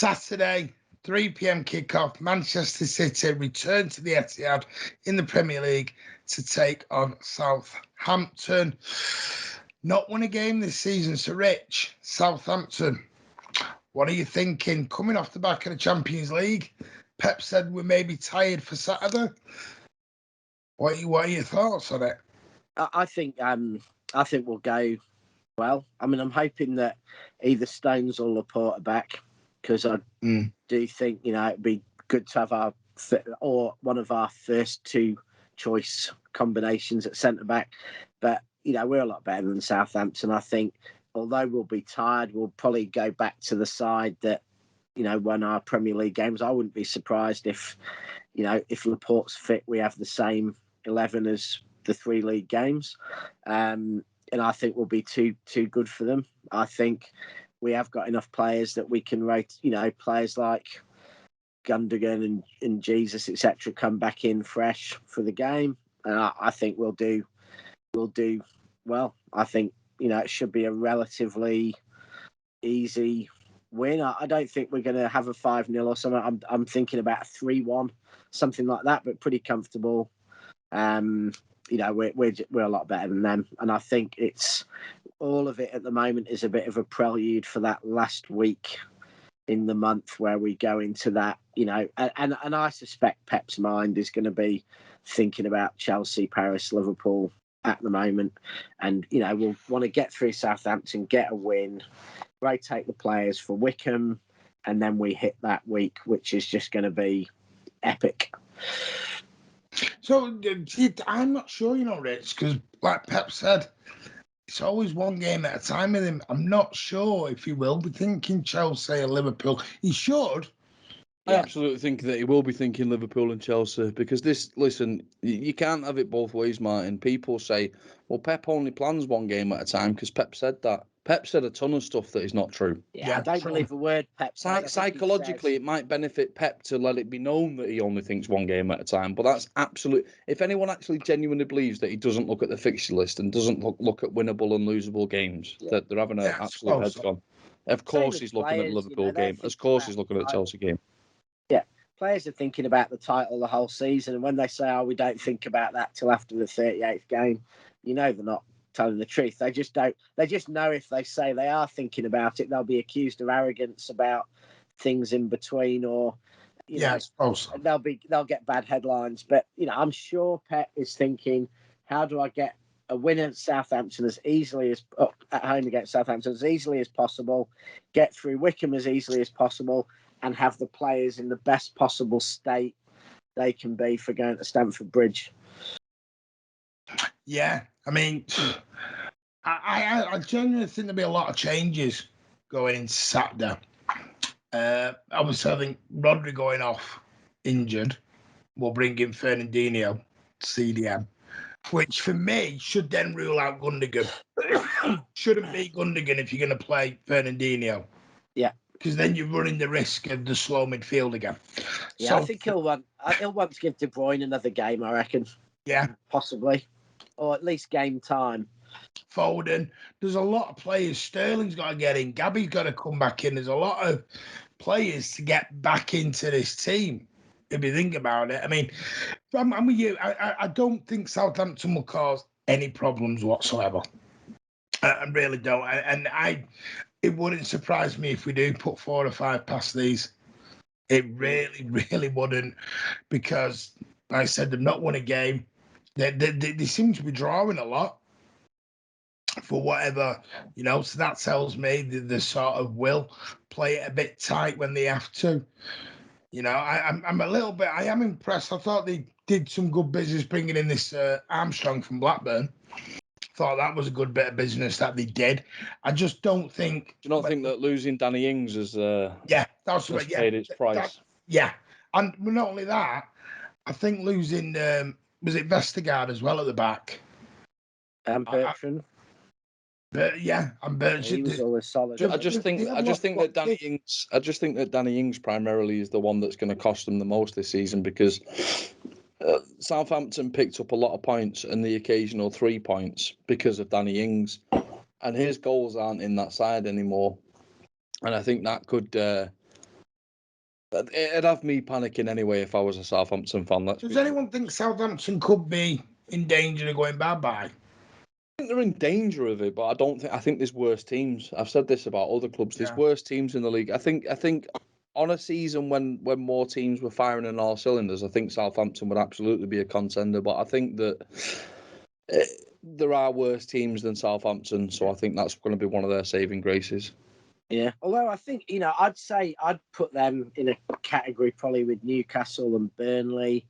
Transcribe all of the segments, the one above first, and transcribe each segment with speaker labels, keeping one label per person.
Speaker 1: Saturday, 3 p.m. kickoff. Manchester City return to the Etihad in the Premier League to take on Southampton. Not won a game this season, so Rich, Southampton, what are you thinking? Coming off the back of the Champions League, Pep said we may be tired for Saturday. What are your thoughts on it?
Speaker 2: I think we'll go well. I mean, I'm hoping that either Stones or Laporte are back, because I do think, it'd be good to have one of our first two choice combinations at centre back. But we're a lot better than Southampton. I think, although we'll be tired, we'll probably go back to the side that won our Premier League games. I wouldn't be surprised if Laporte's fit, we have the same 11 as the 3 league games, and I think we'll be too good for them. I think we have got enough players that we can rate. Players like Gundogan and Jesus, etc., come back in fresh for the game, and I think we'll do well. I think it should be a relatively easy win. I don't think we're going to have a 5-0 or something. I'm thinking about a 3-1, something like that, but pretty comfortable. We're a lot better than them, and I think it's all of it at the moment is a bit of a prelude for that last week in the month where we go into that, and I suspect Pep's mind is going to be thinking about Chelsea, Paris, Liverpool at the moment, and we'll want to get through Southampton, get a win, rotate the players for Wickham, and then we hit that week, which is just going to be epic.
Speaker 1: So I'm not sure, Rich, because like Pep said, it's always one game at a time with him. I'm not sure if he will be thinking Chelsea or Liverpool. He should.
Speaker 3: I absolutely think that he will be thinking Liverpool and Chelsea, because listen, you can't have it both ways, Martin. People say, well, Pep only plans one game at a time because Pep said that. Pep said a ton of stuff that is not true.
Speaker 2: Yeah, I don't believe a word Pep says.
Speaker 3: Psychologically, it might benefit Pep to let it be known that he only thinks one game at a time, but that's absolute. If anyone actually genuinely believes that he doesn't look at the fixture list and doesn't look at winnable and losable games, that they're having an absolute head gone. Of course he's looking at the Liverpool game. Of course he's looking at the Chelsea game.
Speaker 2: Yeah, players are thinking about the title the whole season, and when they say, we don't think about that till after the 38th game, they're not telling the truth. They just don't. They just know if they say they are thinking about it, they'll be accused of arrogance about things in between, or they'll get bad headlines. But I'm sure Pep is thinking, how do I get a win at Southampton as easily as at home against Southampton as easily as possible, get through Wickham as easily as possible, and have the players in the best possible state they can be for going to Stamford Bridge.
Speaker 1: Yeah, I mean, I genuinely think there'll be a lot of changes going into Saturday. Obviously, I think Rodri going off injured will bring in Fernandinho, CDM, which for me should then rule out Gundogan. Shouldn't be Gundogan if you're going to play Fernandinho.
Speaker 2: Yeah.
Speaker 1: Because then you're running the risk of the slow midfield again.
Speaker 2: Yeah, so, I think he'll want to give De Bruyne another game, I reckon.
Speaker 1: Yeah.
Speaker 2: Possibly. Or at least game time.
Speaker 1: Foden. There's a lot of players. Sterling's got to get in. Gabby's got to come back in. There's a lot of players to get back into this team, if you think about it. I mean, I'm with you. I don't think Southampton will cause any problems whatsoever. I really don't. It wouldn't surprise me if we do put 4 or 5 past these. It really, really wouldn't, because, like I said, they've not won a game. They seem to be drawing a lot for whatever, so that tells me the sort of will play it a bit tight when they have to. I'm a little bit, I am impressed. I thought they did some good business bringing in this Armstrong from Blackburn. Thought that was a good bit of business that they did. I just don't think.
Speaker 3: Do you not think that losing Danny Ings has paid its price?
Speaker 1: And not only that, I think losing was it Vestergaard as well at the back,
Speaker 2: and Bertrand.
Speaker 1: And Bertrand.
Speaker 2: He was always solid.
Speaker 3: I just think that Danny Ings primarily is the one that's going to cost them the most this season, because Southampton picked up a lot of points and the occasional 3 points because of Danny Ings, and his goals aren't in that side anymore. And I think that could It'd have me panicking anyway if I was a Southampton fan.
Speaker 1: Does anyone think Southampton could be in danger of going bye-bye?
Speaker 3: I think they're in danger of it, but I think there's worse teams. I've said this about other clubs. There's worse teams in the league. I think on a season when more teams were firing on all cylinders, I think Southampton would absolutely be a contender. But I think that there are worse teams than Southampton, so I think that's going to be one of their saving graces.
Speaker 2: Yeah, although I think, I'd say I'd put them in a category probably with Newcastle and Burnley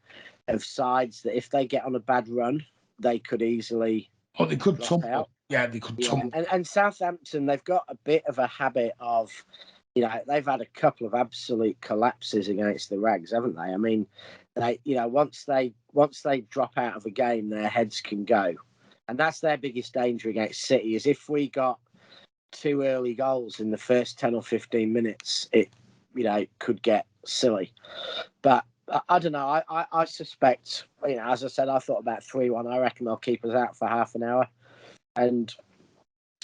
Speaker 2: of sides that if they get on a bad run, they could easily
Speaker 1: they could tumble
Speaker 2: out.
Speaker 1: Yeah, they could tumble.
Speaker 2: And Southampton, they've got a bit of a habit of, they've had a couple of absolute collapses against the Rags, haven't they? I mean, they, once they drop out of a game, their heads can go. And that's their biggest danger against City, is if we got 2 early goals in the first 10 or 15 minutes, it could get silly. But I don't know. I suspect, as I said, I thought about 3-1. I reckon they'll keep us out for half an hour. And,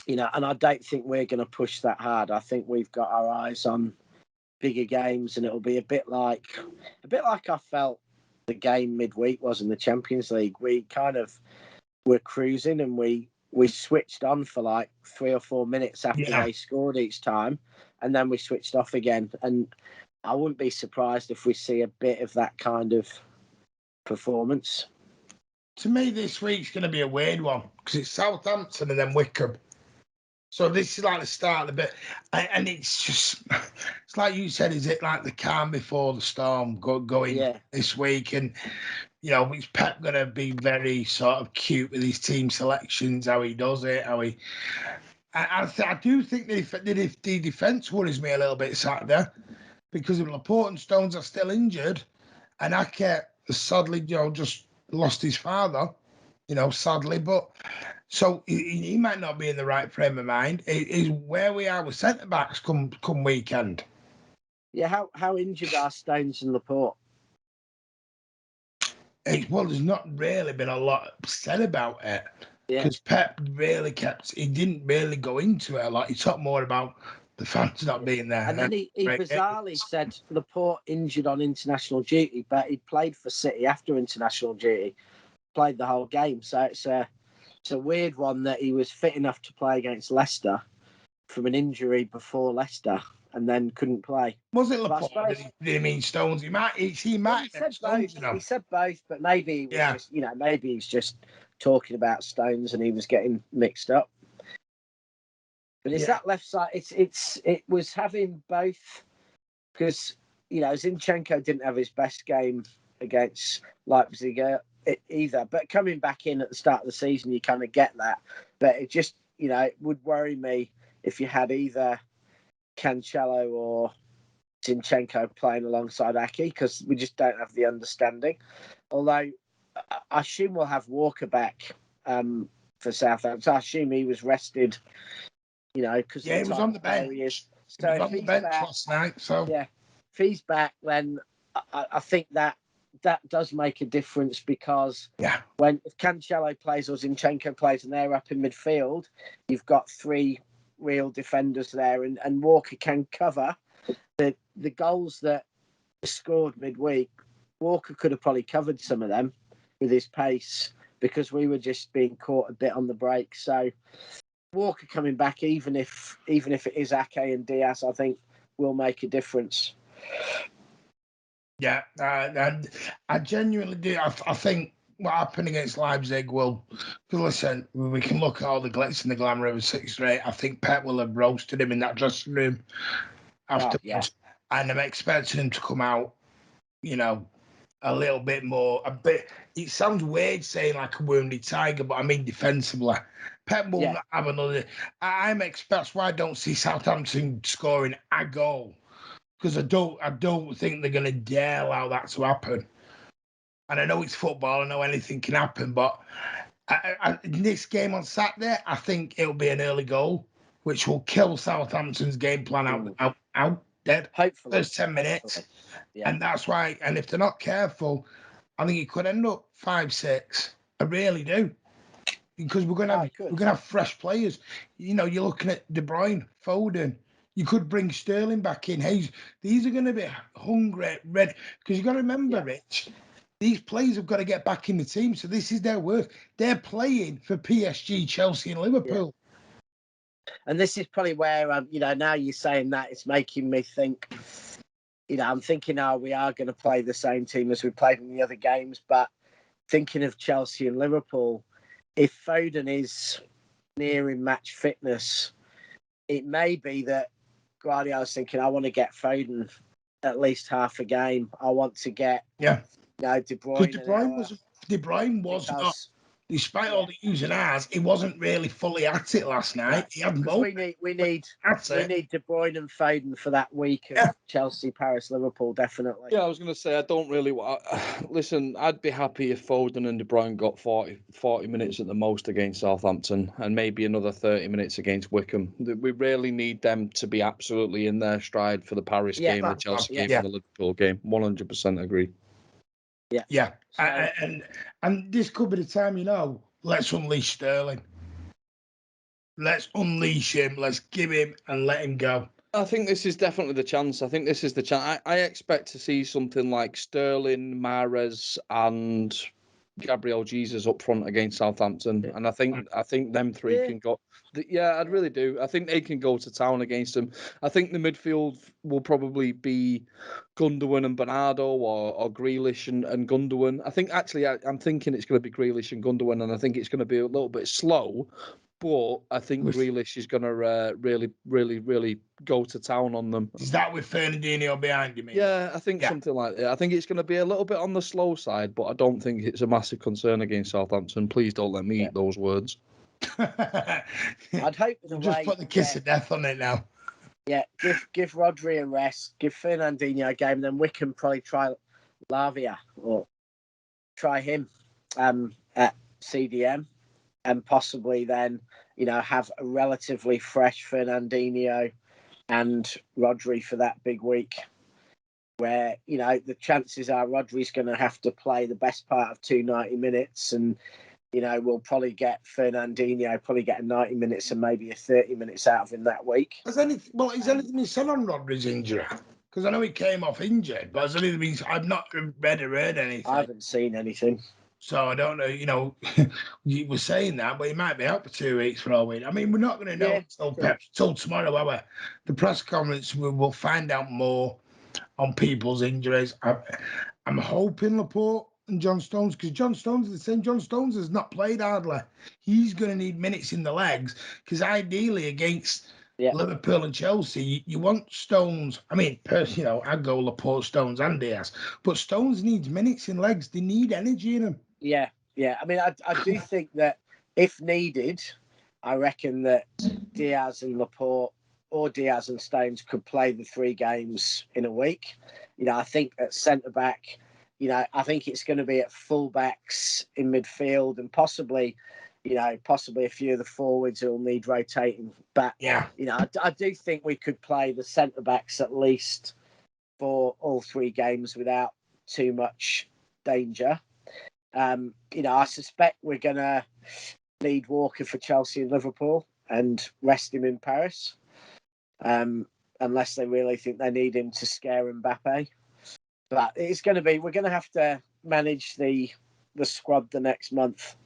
Speaker 2: and I don't think we're going to push that hard. I think we've got our eyes on bigger games, and it'll be a bit like I felt the game midweek was in the Champions League. We kind of were cruising, and we switched on for like 3 or 4 minutes after they scored each time, and then we switched off again. And I wouldn't be surprised if we see a bit of that kind of performance.
Speaker 1: To me, this week's going to be a weird one because it's Southampton and then Wickham. So this is like the start of the bit. And it's just, it's like you said, is it like the calm before the storm going this week? And, is Pep going to be very sort of cute with his team selections, how he does it, I do think that if the defence worries me a little bit Saturday, because if Laporte and Stones are still injured, and Ake sadly, just lost his father, sadly, but so he might not be in the right frame of mind. It is where we are with centre backs come weekend.
Speaker 2: Yeah, how injured are Stones and Laporte?
Speaker 1: There's not really been a lot said about it because Pep he didn't really go into it a lot. He talked more about the fans not being there.
Speaker 2: And then he bizarrely said Laporte injured on international duty, but he played for City after international duty, played the whole game. So it's a weird one that he was fit enough to play against Leicester from an injury before Leicester and then couldn't play.
Speaker 1: Was it Laporte? Did he mean Stones? He might.
Speaker 2: He said Stones, both. He said both, but maybe he was just, maybe he's just talking about Stones and he was getting mixed up. But it's that left side. It was having both because Zinchenko didn't have his best game against Leipzig either. But coming back in at the start of the season, you kind of get that. But it just it would worry me if you had either Cancelo or Zinchenko playing alongside Ake because we just don't have the understanding. Although I assume we'll have Walker back for Southampton. I assume he was rested. Because
Speaker 1: he was on the bench.
Speaker 2: So
Speaker 1: he was on the bench last night. So
Speaker 2: if he's back, then I think that does make a difference because if Cancelo plays or Zinchenko plays and they're up in midfield, you've got 3 real defenders there, and Walker can cover the goals that were scored midweek. Walker could have probably covered some of them with his pace because we were just being caught a bit on the break. So Walker coming back, even if it is Ake and Diaz, I think will make a difference.
Speaker 1: Yeah, I genuinely do. I think what happened against Leipzig will. Listen, we can look at all the glitz and the glamour of a 6 straight. I think Pep will have roasted him in that dressing room afterwards, and I'm expecting him to come out, a little bit more. It sounds weird saying like a wounded tiger, but I mean defensively. Pep will not have another. That's why I don't see Southampton scoring a goal because I don't think they're going to dare allow that to happen. And I know it's football. I know anything can happen, but in this game on Saturday, I think it'll be an early goal, which will kill Southampton's game plan out dead.
Speaker 2: Hopefully,
Speaker 1: first 10 minutes, and that's why. And if they're not careful, I think it could end up 5-6. I really do. Because we're gonna have fresh players. You're looking at De Bruyne, Foden, You could bring Sterling back in. Hey, these are going to be hungry, red. Because you got to remember, Rich, these players have got to get back in the team. So this is their work. They're playing for PSG, Chelsea, and Liverpool.
Speaker 2: Yeah. And this is probably where, now you're saying that, it's making me think, I'm thinking, we are going to play the same team as we played in the other games. But thinking of Chelsea and Liverpool, if Foden is nearing match fitness, it may be that Guardiola's thinking, I want to get Foden at least half a game. I want to get De Bruyne.
Speaker 1: De Bruyne was not, despite all the use and ours, he wasn't really fully at it last night.
Speaker 2: No,
Speaker 1: he had
Speaker 2: we need De Bruyne and Foden for that week of Chelsea, Paris, Liverpool, definitely.
Speaker 3: Yeah, I was going to say, I don't really listen, I'd be happy if Foden and De Bruyne got 40 minutes at the most against Southampton and maybe another 30 minutes against Wickham. We really need them to be absolutely in their stride for the Paris game, the Chelsea game, and the Liverpool game. 100% agree.
Speaker 1: Yeah. And this could be the time, let's unleash Sterling. Let's unleash him. Let's give him and let him go.
Speaker 3: I think this is definitely the chance. I think this is the chance. I expect to see something like Sterling, Mahrez, and Gabriel Jesus up front against Southampton, and I think them three can go. I really do. I think they can go to town against them. I think the midfield will probably be Gundogan and Bernardo, or Grealish and Gundogan. I think actually I'm thinking it's going to be Grealish and Gundogan, and I think it's going to be a little bit slow. But I think Grealish is going to really, really, really go to town on them.
Speaker 1: Is that with Fernandinho behind him?
Speaker 3: Yeah, I think something like that. I think it's going to be a little bit on the slow side, but I don't think it's a massive concern against Southampton. Please don't let me eat those words.
Speaker 2: I'd hope
Speaker 1: just put the kiss of death on it now.
Speaker 2: Yeah, give Rodri a rest, give Fernandinho a game, then Wickham probably try Lavia or try him at CDM. And possibly then, have a relatively fresh Fernandinho and Rodri for that big week where, the chances are Rodri's going to have to play the best part of 90 minutes and, we'll probably get Fernandinho, a 90 minutes and maybe a 30 minutes out of him that week.
Speaker 1: Is anything been said on Rodri's injury? Because I know he came off injured, but I've not read or heard anything.
Speaker 2: I haven't seen anything.
Speaker 1: So I don't know, you were saying that, but he might be out for 2 weeks for all we know. I mean, we're not going to know till tomorrow, are we? The press conference, we'll find out more on people's injuries. I'm hoping Laporte and John Stones, because John Stones is the same. John Stones has not played hardly. He's going to need minutes in the legs, because ideally against Liverpool and Chelsea, you want Stones. I mean, personally, I'd go Laporte, Stones and Diaz, but Stones needs minutes in legs. They need energy in them.
Speaker 2: Yeah. I mean, I do think that if needed, I reckon that Diaz and Laporte or Diaz and Stones could play the 3 games in a week. I think at centre-back, I think it's going to be at full-backs in midfield and possibly a few of the forwards who will need rotating. But, I do think we could play the centre-backs at least for all 3 games without too much danger. I suspect we're going to need Walker for Chelsea and Liverpool and rest him in Paris, unless they really think they need him to scare Mbappe. But it's going to be, we're going to have to manage the squad the next month.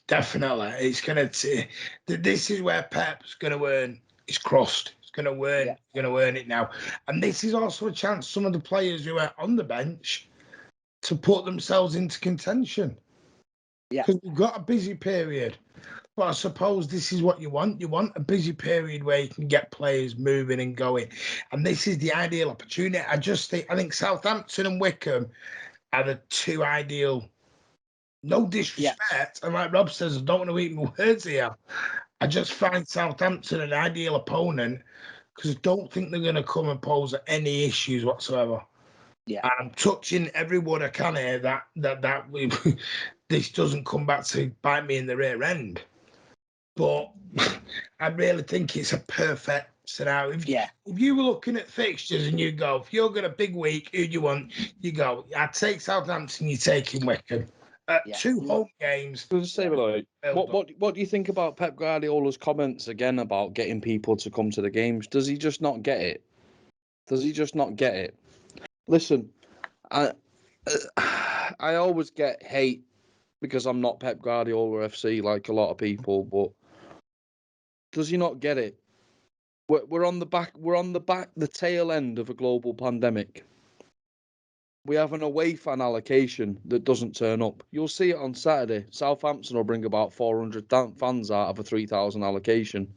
Speaker 1: Definitely. It's going to, this is where Pep's going to earn his crust. He's going to earn it now. And this is also a chance some of the players who are on the bench to put themselves into contention. Yeah. Because we've got a busy period. But I suppose this is what you want. You want a busy period where you can get players moving and going. And this is the ideal opportunity. I think Southampton and Wickham are the 2 ideal. No disrespect. And like Rob says, I don't want to eat my words here. I just find Southampton an ideal opponent because I don't think they're going to come and pose any issues whatsoever. Yeah, and I'm touching every word I can here that this doesn't come back to bite me in the rear end. But I really think it's a perfect scenario. If you were looking at fixtures and you go, if you're got a big week, who do you want? You go, I'd take Southampton, you're taking Wickham. 2 home games.
Speaker 3: What do you think about Pep Guardiola's comments again about getting people to come to the games? Does he just not get it? Listen, I always get hate because I'm not Pep Guardiola FC like a lot of people, but does he not get it? We're on the tail end of a global pandemic. We have an away fan allocation that doesn't turn up. You'll see it on Saturday. Southampton will bring about 400 fans out of a 3,000 allocation.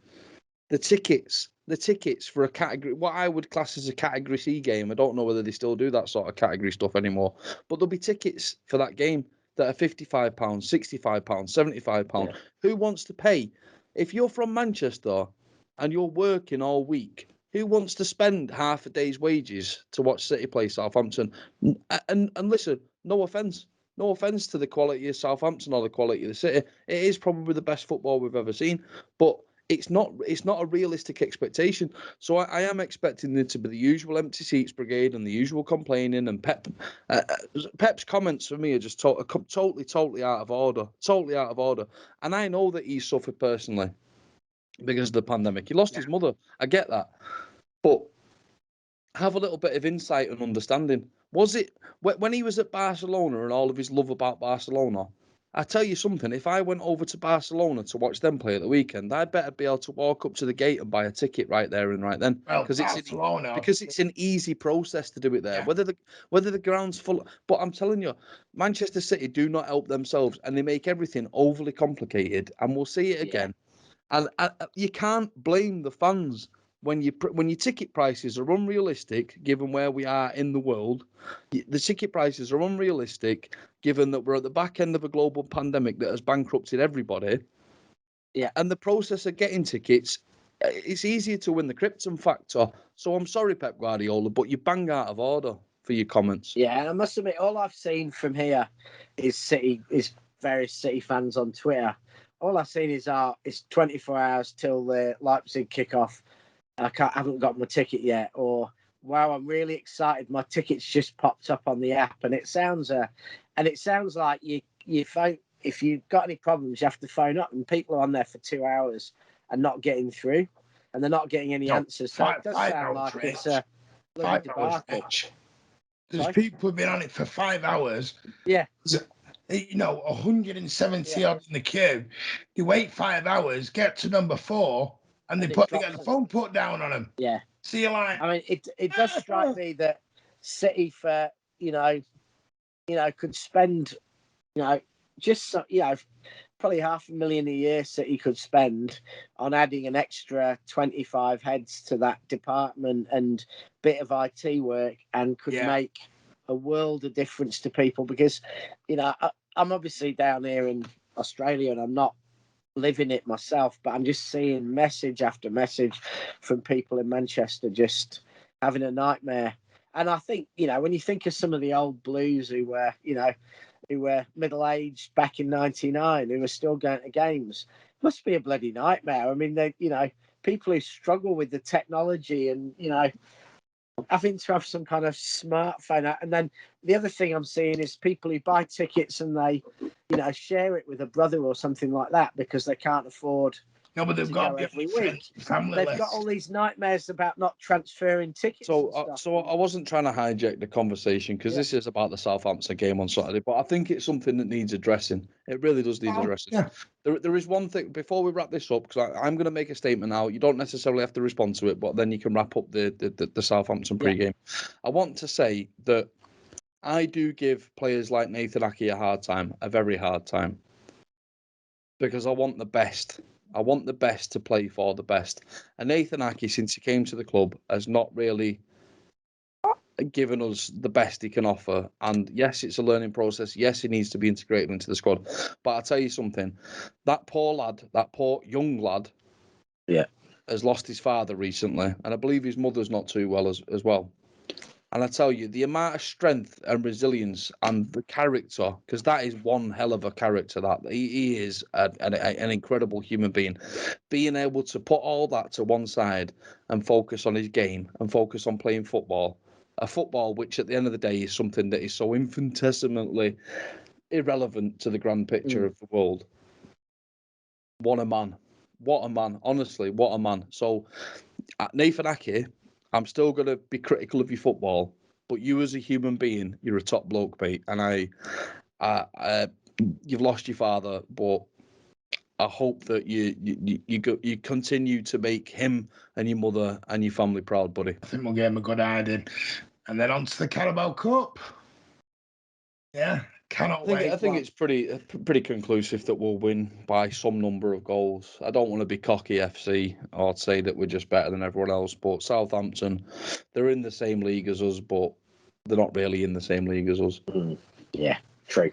Speaker 3: The tickets for a category, what I would class as a category C game, I don't know whether they still do that sort of category stuff anymore, but there'll be tickets for that game that are £55, £65, £75. Yeah. Who wants to pay? If you're from Manchester and you're working all week, who wants to spend half a day's wages to watch City play Southampton? And listen, no offence to the quality of Southampton or the quality of the City. It is probably the best football we've ever seen, but it's not a realistic expectation. So I am expecting there to be the usual empty seats brigade and the usual complaining. And Pep's comments for me are just totally out of order. Totally out of order. And I know that he suffered personally because of the pandemic. He lost his mother. I get that. But have a little bit of insight and understanding. Was it when he was at Barcelona and all of his love about Barcelona? I tell you something, if I went over to Barcelona to watch them play at the weekend, I'd better be able to walk up to the gate and buy a ticket right there and right then. Because it's an easy process to do it there. Yeah. Whether the ground's full, but I'm telling you, Manchester City do not help themselves and they make everything overly complicated, and we'll see it again. And you can't blame the fans when your ticket prices are unrealistic, given where we are in the world. The ticket prices are unrealistic, given that we're at the back end of a global pandemic that has bankrupted everybody. Yeah. And the process of getting tickets, it's easier to win the Krypton factor. So I'm sorry, Pep Guardiola, but you bang out of order for your comments.
Speaker 2: Yeah, and I must admit, all I've seen from here is various City fans on Twitter. All I've seen is 24 hours till the Leipzig kickoff. I haven't got my ticket yet, or wow, I'm really excited. My ticket's just popped up on the app, and it sounds like you phone, if you've got any problems, you have to phone up, and people are on there for 2 hours and not getting through, and they're not getting any answers. So it does sound like it's a debacle.
Speaker 1: There's people who've been on it for 5 hours.
Speaker 2: Yeah.
Speaker 1: 170 odd in the queue. They wait 5 hours, get to number 4, and they get the phone put down on them.
Speaker 2: Yeah.
Speaker 1: See you later.
Speaker 2: I mean, it does strike me that City for could spend just probably $500,000 a year. City could spend on adding an extra 25 heads to that department and bit of IT work, and could make a world of difference to people. Because I'm obviously down here in Australia and I'm not living it myself, but I'm just seeing message after message from people in Manchester just having a nightmare. And I think, when you think of some of the old Blues who were middle-aged back in 99, who were still going to games, it must be a bloody nightmare. I mean, people who struggle with the technology and, having to have some kind of smartphone. And then the other thing I'm seeing is people who buy tickets and they, share it with a brother or something like that because they can't afford.
Speaker 1: No, but they've got
Speaker 2: every week. They've got all these nightmares about not transferring tickets.
Speaker 3: So I wasn't trying to hijack the conversation because this is about the Southampton game on Saturday, but I think it's something that needs addressing. It really does need addressing. Yeah. There is one thing before we wrap this up, because I'm going to make a statement now. You don't necessarily have to respond to it, but then you can wrap up the Southampton pre-game. I want to say that I do give players like Nathan Ake a very hard time, because I want the best. I want the best to play for the best. And Nathan Ake, since he came to the club, has not really given us the best he can offer. And yes, it's a learning process. Yes, he needs to be integrated into the squad. But I'll tell you something. That poor young lad, has lost his father recently. And I believe his mother's not too well as well. And I tell you, the amount of strength and resilience and the character, because that is one hell of a character, that he is an incredible human being. Being able to put all that to one side and focus on his game and focus on playing football, a football which at the end of the day is something that is so infinitesimally irrelevant to the grand picture of the world. What a man. What a man. Honestly, what a man. So, Nathan Ake, I'm still going to be critical of your football, but you as a human being, you're a top bloke, mate. And you've lost your father, but I hope that you continue to make him and your mother and your family proud, buddy.
Speaker 1: I think we'll give him a good hiding. And then on to the Carabao Cup. Yeah, cannot wait.
Speaker 3: I think it's pretty conclusive that we'll win by some number of goals. I don't want to be cocky FC or say that we're just better than everyone else, but Southampton, they're in the same league as us, but they're not really in the same league as us.
Speaker 2: Yeah, true.